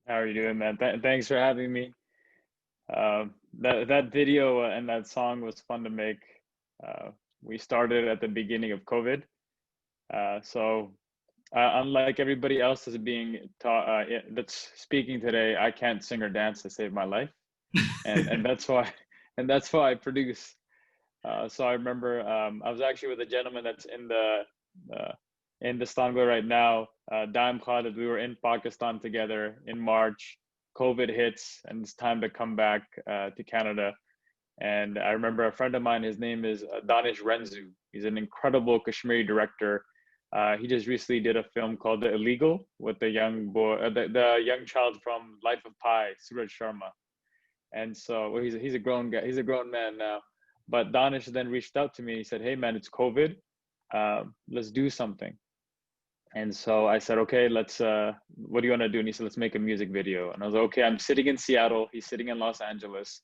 How are you doing, man? Thanks for having me. That video and that song was fun to make. Uh, we started at the beginning of COVID, unlike everybody else is being taught that's speaking today, I can't sing or dance to save my life, and that's why I produce. So I remember I was actually with a gentleman that's uh, in Dastaangoi right now. Daim Khalid, we were in Pakistan together in March. COVID hits, and it's time to come back to Canada. And I remember a friend of mine. His name is Danish Renzu. He's an incredible Kashmiri director. He just recently did a film called The Illegal with the young boy, the young child from Life of Pi, Suraj Sharma. And so well, he's a grown guy. He's a grown man now. But Danish then reached out to me. He said, "Hey man, it's COVID. Let's do something." And so I said, "Okay, let's. What do you want to do?" And he said, "Let's make a music video." And I was like, "Okay." I'm sitting in Seattle. He's sitting in Los Angeles,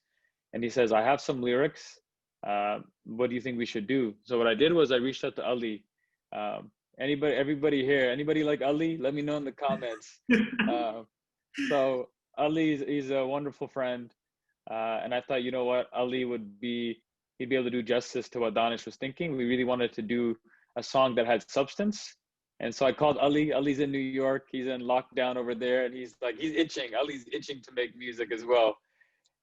and he says, "I have some lyrics. What do you think we should do?" So what I did was I reached out to Ali. Everybody here, anybody like Ali? Let me know in the comments. Uh, so Ali, he's a wonderful friend. And I thought, you know what, he'd be able to do justice to what Danish was thinking. We really wanted to do a song that had substance. And so I called Ali. Ali's in New York. He's in lockdown over there. And he's itching. Ali's itching to make music as well.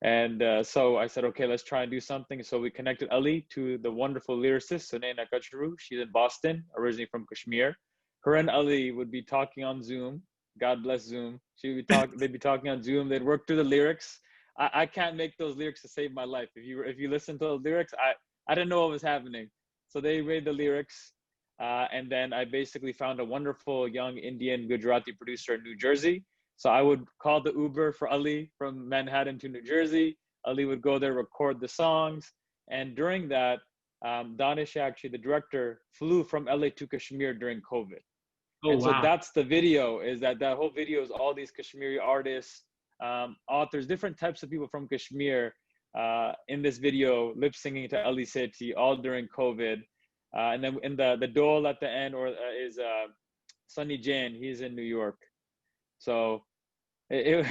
And so I said, okay, let's try and do something. So we connected Ali to the wonderful lyricist, Sunaina Kachru. She's in Boston, originally from Kashmir. Her and Ali would be talking on Zoom. God bless Zoom. They'd be talking on Zoom. They'd work through the lyrics. I can't make those lyrics to save my life. If you listen to those lyrics, I didn't know what was happening. So they read the lyrics, and then I basically found a wonderful young Indian Gujarati producer in New Jersey. So I would call the Uber for Ali from Manhattan to New Jersey. Ali would go there, record the songs, and during that, Danish, actually the director, flew from LA to Kashmir during COVID. Oh, And so wow. that's the video. Is that whole video is all these Kashmiri artists, authors, different types of people from Kashmir in this video, lip singing to Ali Sethi, all during COVID. And then in the dole at the end, is Sunny Jain. He's in New York. So it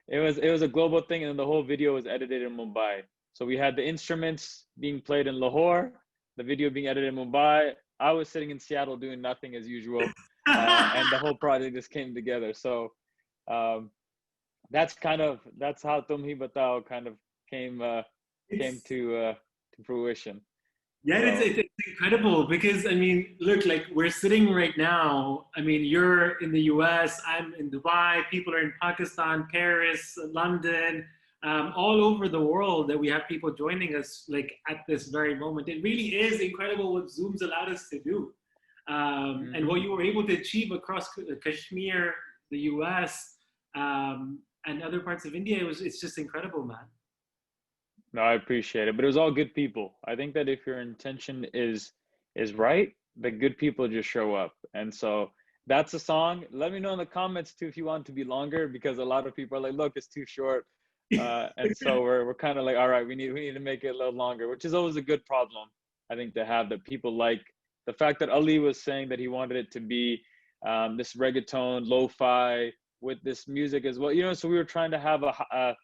it was a global thing, and the whole video was edited in Mumbai. So we had the instruments being played in Lahore, the video being edited in Mumbai. I was sitting in Seattle doing nothing as usual, and the whole project just came together. So um, that's how Tum Hi Batao kind of came It's to fruition. Yeah, So it's incredible because I mean, look, like we're sitting right now. I mean, you're in the US, I'm in Dubai, people are in Pakistan, Paris, London, all over the world that we have people joining us like at this very moment. It really is incredible what Zoom's allowed us to do. And what mhm. you were able to achieve across Kashmir, the US, and other parts of India, it's just incredible, man. No, I appreciate it, but it was all good people. I think that if your intention is right, the good people just show up. And so that's a song. Let me know in the comments too if you want it to be longer, because a lot of people are like, "Look, it's too short." And so we're kind of like, "All right, we need to make it a little longer," which is always a good problem, I think, to have, that people like the fact that Ali was saying that he wanted it to be this reggaeton, lo-fi with this music as well. So we were trying to have a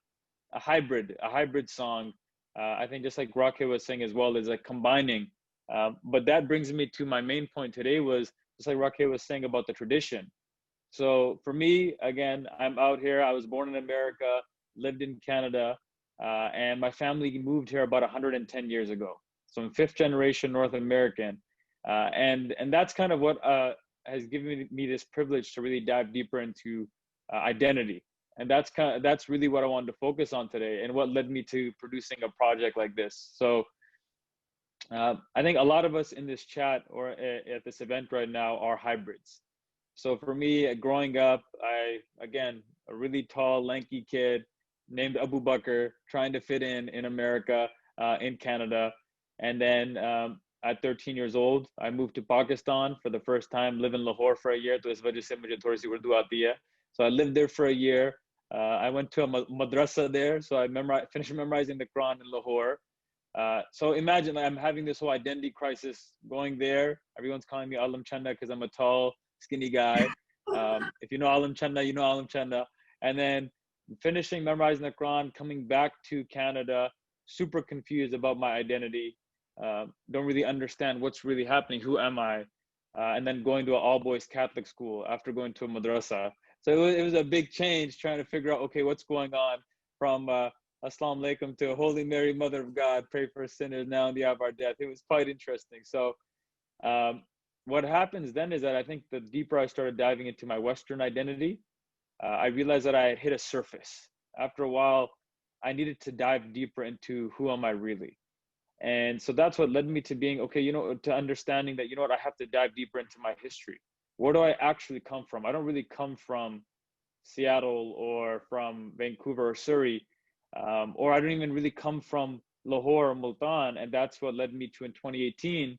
hybrid song. I think just like Rocket was saying as well, is like combining. But that brings me to my main point today, was just like Rocket was saying about the tradition. So for me, again, I'm out here. I was born in America, lived in Canada, and my family moved here about 110 years ago. So I'm fifth generation North American, and that's kind of what has given me this privilege to really dive deeper into identity. And that's really what I wanted to focus on today, and what led me to producing a project like this. So I think a lot of us in this chat or at this event right now are hybrids. So for me, growing up, again, a really tall, lanky kid named Abubakar, trying to fit in America, in Canada. And then at 13 years old, I moved to Pakistan for the first time, live in Lahore for a year. तो इस वजह से मुझे थोड़ी सी उर्दू आती है. So I lived there for a year. I went to a madrasa there, so I finished memorizing the Quran in Lahore. So imagine, like, I'm having this whole identity crisis going there. Everyone's calling me Alam Chanda because I'm a tall, skinny guy. If you know Alam Chanda, you know Alam Chanda. And then finishing memorizing the Quran, coming back to Canada, super confused about my identity, don't really understand what's really happening, who am I? And then going to an all boys Catholic school after going to a madrasa. So it was a big change trying to figure out, okay, what's going on from Assalamu alaikum to Holy Mary, Mother of God, pray for sinners now in the hour of our death. It was quite interesting. So um, what happens then is that I think the deeper I started diving into my Western identity, I realized that I had hit a surface. After a while, I needed to dive deeper into who am I really? And so that's what led me to being, okay, to understanding that, I have to dive deeper into my history. Where do I actually come from? I don't really come from Seattle or from Vancouver or Surrey, or I don't even really come from Lahore or Multan. And that's what led me to, in 2018,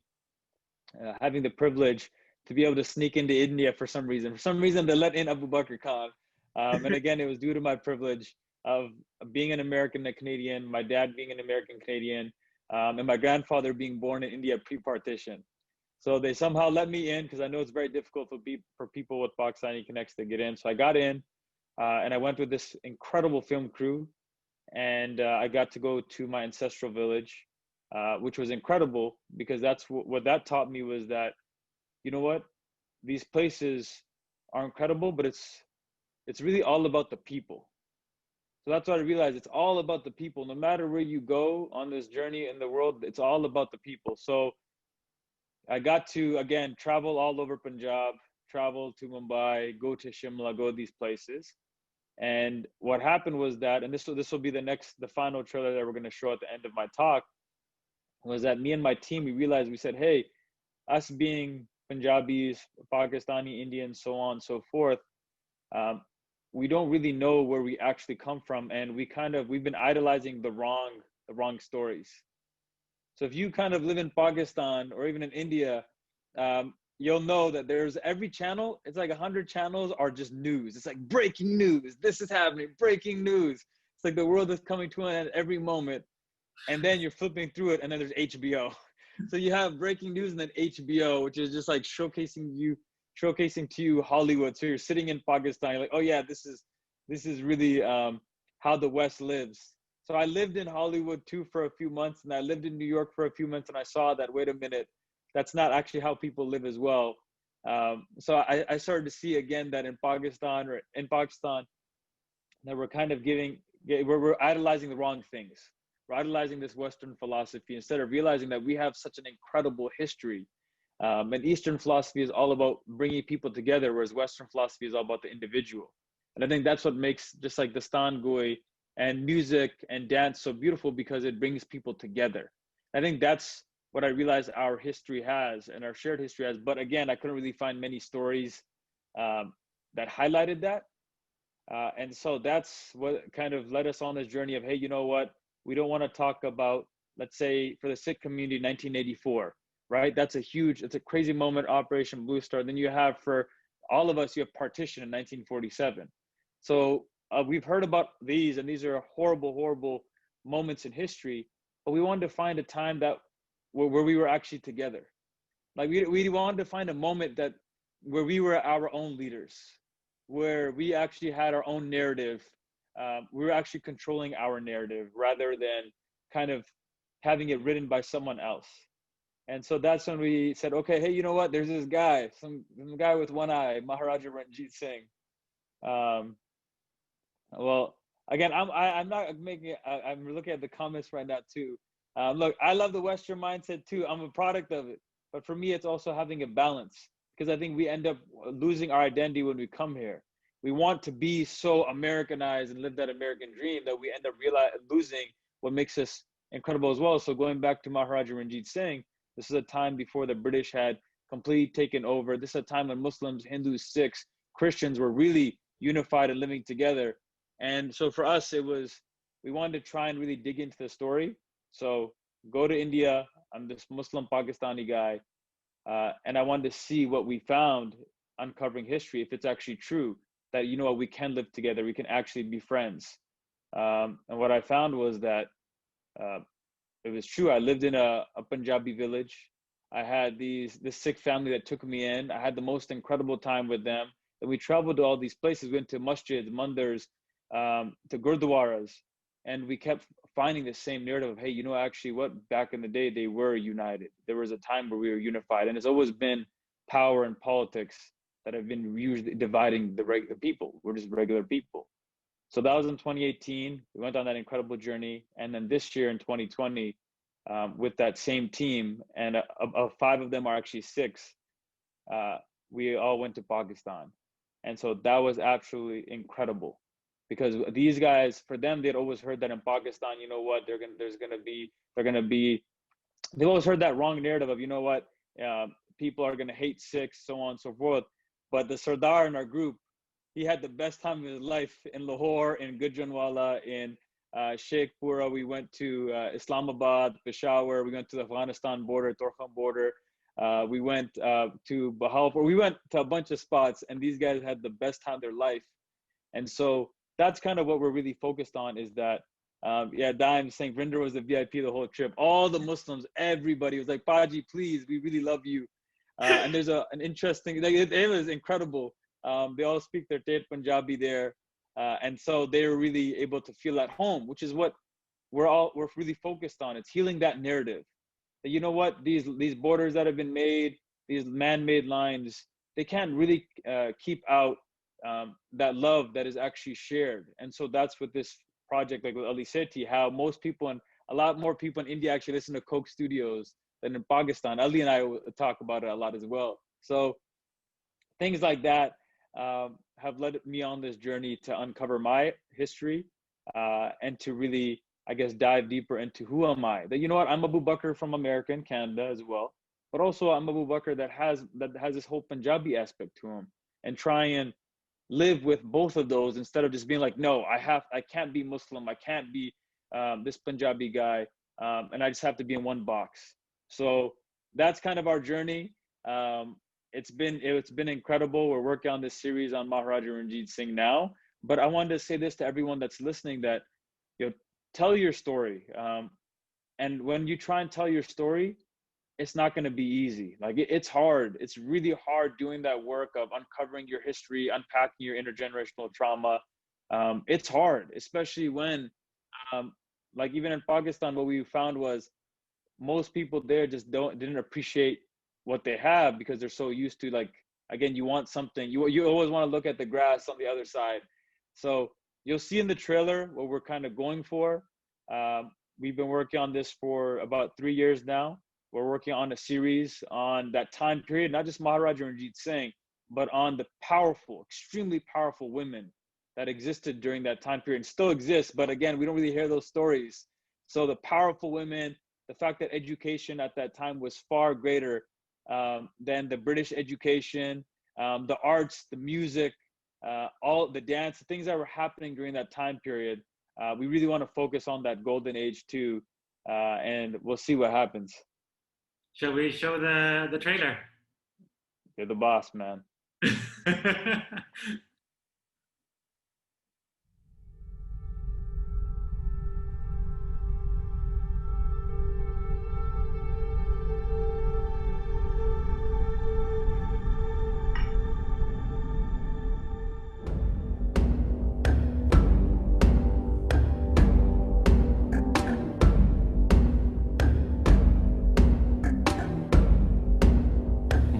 having the privilege to be able to sneak into India for some reason. For some reason, they let in Abubakar Khan. And again, it was due to my privilege of being an American and a Canadian, my dad being an American Canadian, and my grandfather being born in India pre-partition. So they somehow let me in because I know it's very difficult for people with Pakistani connects to get in. So I got in, and I went with this incredible film crew, and I got to go to my ancestral village, which was incredible because that's what that taught me was that, you know what, these places are incredible, but it's really all about the people. So that's what I realized. It's all about the people. No matter where you go on this journey in the world, it's all about the people. So I got to, again, travel all over Punjab, travel to Mumbai, go to Shimla, go to these places. And what happened was that, and this will be the final trailer that we're going to show at the end of my talk, was that me and my team, we realized, we said, hey, us being Punjabis, Pakistani, Indians, so on and so forth, we don't really know where we actually come from, and we've been idolizing the wrong stories. So if you kind of live in Pakistan or even in India, you'll know that there's every channel, it's like 100 channels are just news. It's like breaking news, this is happening, breaking news. It's like the world is coming to an end at every moment. And then you're flipping through it, and then there's HBO. So you have breaking news and then HBO, which is just like showcasing to you Hollywood. So you're sitting in Pakistan, you're like, oh yeah, this is really how the West lives. So I lived in Hollywood too for a few months, and I lived in New York for a few months, and I saw that, wait a minute, that's not actually how people live as well. So I started to see again that in Pakistan, that we're kind of we're idolizing the wrong things. We're idolizing this Western philosophy instead of realizing that we have such an incredible history. And Eastern philosophy is all about bringing people together, whereas Western philosophy is all about the individual. And I think that's what makes just like Dastaangoi and music and dance so beautiful, because it brings people together. I think that's what I realized our history has and our shared history has. But again, I couldn't really find many stories that highlighted that. And so that's what kind of led us on this journey of, hey, you know what? We don't want to talk about, let's say, for the Sikh community, 1984, right? It's a crazy moment, Operation Blue Star. Then you have, for all of us, you have partition in 1947. So we've heard about these, and these are horrible, horrible moments in history. But we wanted to find a time where we were actually together. Like we wanted to find a moment where we were our own leaders, where we actually had our own narrative. We were actually controlling our narrative rather than kind of having it written by someone else. And so that's when we said, okay, hey, you know what? There's this guy, some guy with one eye, Maharaja Ranjit Singh. Well, again, I'm not making it. I'm looking at the comments right now too. Look, I love the Western mindset too. I'm a product of it, but for me, it's also having a balance, because I think we end up losing our identity when we come here. We want to be so Americanized and live that American dream that we end up losing what makes us incredible as well. So going back to Maharaja Ranjit Singh, this is a time before the British had completely taken over. This is a time when Muslims, Hindus, Sikhs, Christians were really unified and living together. And so for us, we wanted to try and really dig into the story. So go to India. I'm this Muslim Pakistani guy. And I wanted to see what we found uncovering history, if it's actually true that, you know what, we can live together, we can actually be friends. And what I found was that it was true. I lived in a Punjabi village. I had this Sikh family that took me in. I had the most incredible time with them. And we traveled to all these places, went to masjids, mandars, to gurdwaras, and we kept finding the same narrative of, hey, you know, actually what, back in the day, they were united. There was a time where we were unified, and it's always been power and politics that have been usually dividing the regular people. We're just regular people. So that was in 2018. We went on that incredible journey. And then this year in 2020, with that same team, and five of them are actually six, we all went to Pakistan. And so that was absolutely incredible, because these guys, for them, they'd always heard that in Pakistan, you know what, they've always heard that wrong narrative of, you know what, people are going to hate Sikhs, so on and so forth. But the Sardar in our group, he had the best time of his life in Lahore, in Gujranwala, in Sheikhpura. We went to Islamabad, Peshawar. We went to the Afghanistan border, Torkham border. We went to Bahawalpur. We went to a bunch of spots, and these guys had the best time of their life. And so that's kind of what we're really focused on, is that, Daim saying Vrinder was the VIP the whole trip. All the Muslims, everybody was like, Paji, please, we really love you. And there's an interesting, like, it was incredible. They all speak their Tet Punjabi there. And so they were really able to feel at home, which is what we're really focused on. It's healing that narrative. That, you know what, these borders that have been made, these man-made lines, they can't really keep out that love that is actually shared. And so that's what this project, like with Ali Sethi, how most people, and a lot more people in India actually listen to Coke Studios than in Pakistan. Ali and I talk about it a lot as well. So things like that have led me on this journey to uncover my history and to really, I guess, dive deeper into who am I. That, you know what, I'm Abubakar from America and Canada as well, but also I'm Abubakar that has this whole Punjabi aspect to him, and try and live with both of those instead of just being like, no, I can't be Muslim, I can't be this Punjabi guy, and I just have to be in one box. So that's kind of our journey. It's been incredible. We're working on this series on Maharaja Ranjit Singh now, but I wanted to say this to everyone that's listening, that, you know, tell your story. And when you try and tell your story, it's not going to be easy. Like, it's hard. It's really hard doing that work of uncovering your history, unpacking your intergenerational trauma. It's hard, especially when, like, even in Pakistan, what we found was most people there just didn't appreciate what they have, because they're so used to, like, again, you want something, you always want to look at the grass on the other side. So you'll see in the trailer what we're kind of going for. We've been working on this for about 3 years now. We're working on a series on that time period, not just Maharaja Ranjit Singh, but on the powerful, extremely powerful women that existed during that time period and still exist. But again, we don't really hear those stories. So the powerful women, the fact that education at that time was far greater than the British education, the arts, the music, all the dance, the things that were happening during that time period. We really want to focus on that golden age too, and we'll see what happens. Shall we show the trailer? You're the boss, man.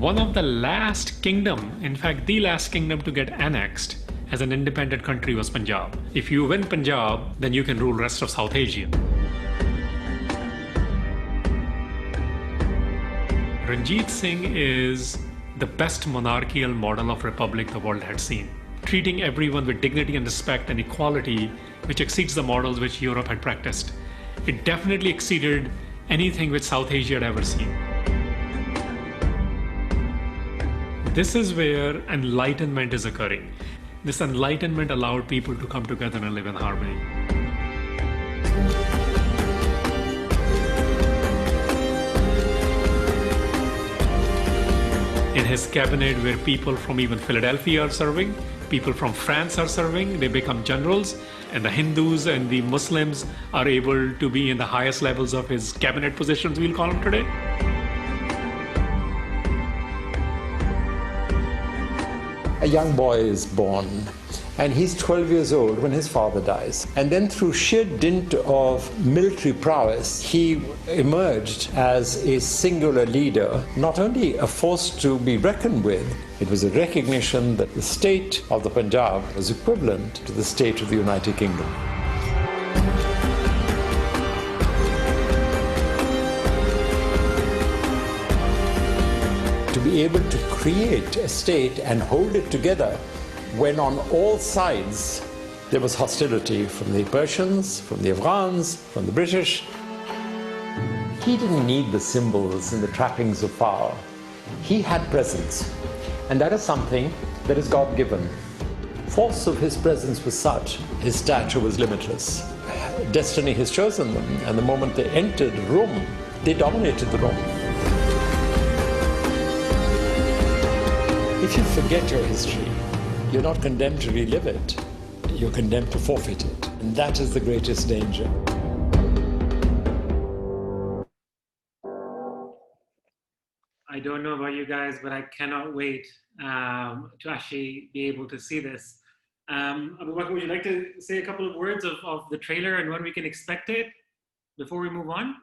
One of the last kingdom, in fact, the last kingdom to get annexed as an independent country was Punjab. If you win Punjab, then you can rule rest of South Asia. Ranjit Singh is the best monarchical model of republic the world had seen, treating everyone with dignity and respect and equality, which exceeds the models which Europe had practiced. It definitely exceeded anything which South Asia had ever seen. This is where enlightenment is occurring. This enlightenment allowed people to come together and live in harmony. In his cabinet, where people from even Philadelphia are serving, people from France are serving, they become generals, and the Hindus and the Muslims are able to be in the highest levels of his cabinet positions, we'll call them today. A young boy is born And he's 12 years old when his father dies. And then through sheer dint of military prowess, he emerged as a singular leader, not only a force to be reckoned with, it was a recognition that the state of the Punjab was equivalent to the state of the United Kingdom. To be able to create a state and hold it together when on all sides there was hostility from the Persians, from the Afghans, from the British. He didn't need the symbols and the trappings of power. He had presence, and that is something that is God-given. Force of his presence was such, his stature was limitless. Destiny has chosen them, and the moment they entered Rome, they dominated the Rome. If you forget your history, you're not condemned to relive it, you're condemned to forfeit it. And that is the greatest danger. I don't know about you guys, but I cannot wait to actually be able to see this. Abubakar, would you like to say a couple of words of the trailer and when we can expect it before we move on?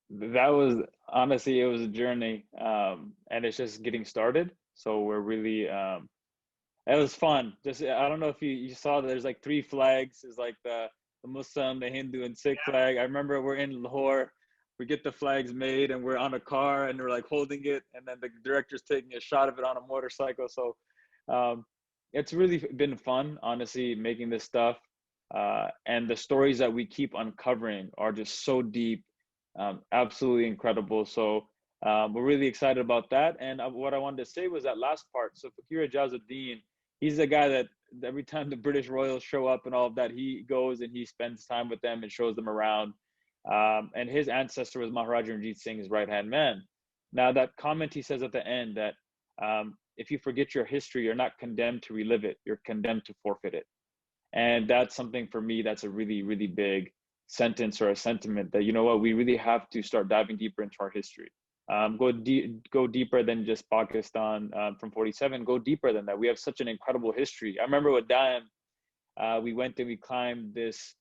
That was, honestly, it was a journey, and it's just getting started. So we're really, it was fun. Just, I don't know if you saw that there's like 3 flags. There's like the Muslim, the Hindu, and Sikh flag. I remember we're in Lahore. We get the flags made and we're on a car and we're like holding it, and then the director's taking a shot of it on a motorcycle. So it's really been fun, honestly, making this stuff. And the stories that we keep uncovering are just so deep, absolutely incredible. So we're really excited about that. And what I wanted to say was that last part. So Fakir Ajazuddin, he's the guy that every time the British royals show up and all of that, he goes and he spends time with them and shows them around. And his ancestor was Maharaja Ranjit Singh's right-hand man. Now that comment he says at the end that if you forget your history, you're not condemned to relive it, you're condemned to forfeit it. And that's something for me, that's a really, really big sentence or a sentiment that, you know what, we really have to start diving deeper into our history. Go deeper than just Pakistan from 47, go deeper than that. We have such an incredible history. I remember with Daim, we went and we climbed this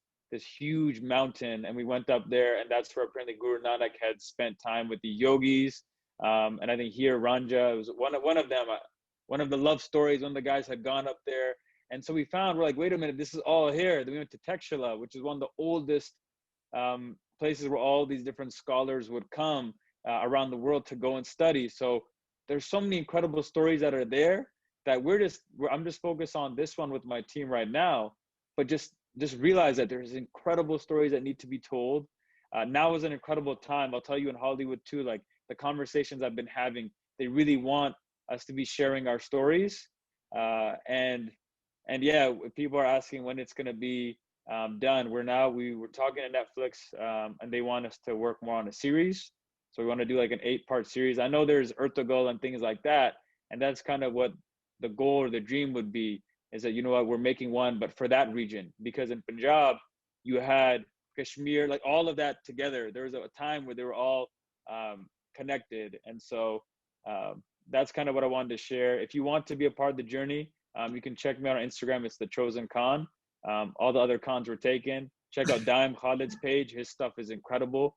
huge mountain, and we went up there, and that's where apparently Guru Nanak had spent time with the yogis. And I think here Ranja was one of them, one of the love stories. One of the guys had gone up there, and so we found, we're like, wait a minute, this is all here. Then we went to Takshila, which is one of the oldest places where all these different scholars would come around the world to go and study. So there's so many incredible stories that are there that I'm just focused on this one with my team right now, but just realize that there's incredible stories that need to be told. Now is an incredible time. I'll tell you, in Hollywood too, like the conversations I've been having, they really want us to be sharing our stories. And yeah, people are asking when it's going to be done. We were talking to Netflix, and they want us to work more on a series. So we want to do like an 8-part series. I know there's Ertugrul and things like that. And that's kind of what the goal or the dream would be, is that, you know what, we're making one, but for that region. Because in Punjab, you had Kashmir, like all of that together. There was a time where they were all connected. And so that's kind of what I wanted to share. If you want to be a part of the journey, you can check me out on Instagram. It's The Chosen Khan. All the other Khans were taken. Check out Daim Khalid's page. His stuff is incredible.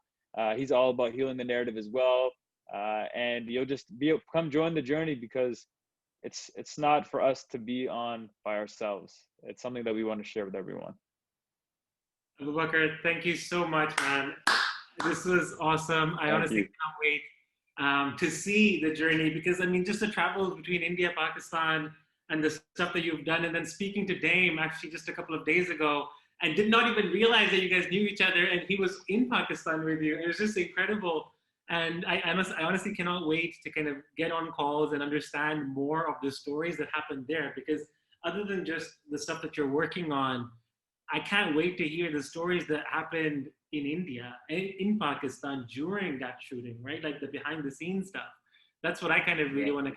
He's all about healing the narrative as well. And you'll just come join the journey, because it's not for us to be on by ourselves. It's something that we want to share with everyone. Abubakar, thank you so much, man. This was awesome. I honestly can't wait to see the journey, because I mean, just the travels between India, Pakistan, and the stuff that you've done, and then speaking to Dame actually just a couple of days ago, and did not even realize that you guys knew each other, and he was in Pakistan with you. It was just incredible. And I honestly cannot wait to kind of get on calls and understand more of the stories that happened there, because other than just the stuff that you're working on, I can't wait to hear the stories that happened in India, in Pakistan during that shooting, right? Like the behind the scenes stuff. That's what I kind of really want to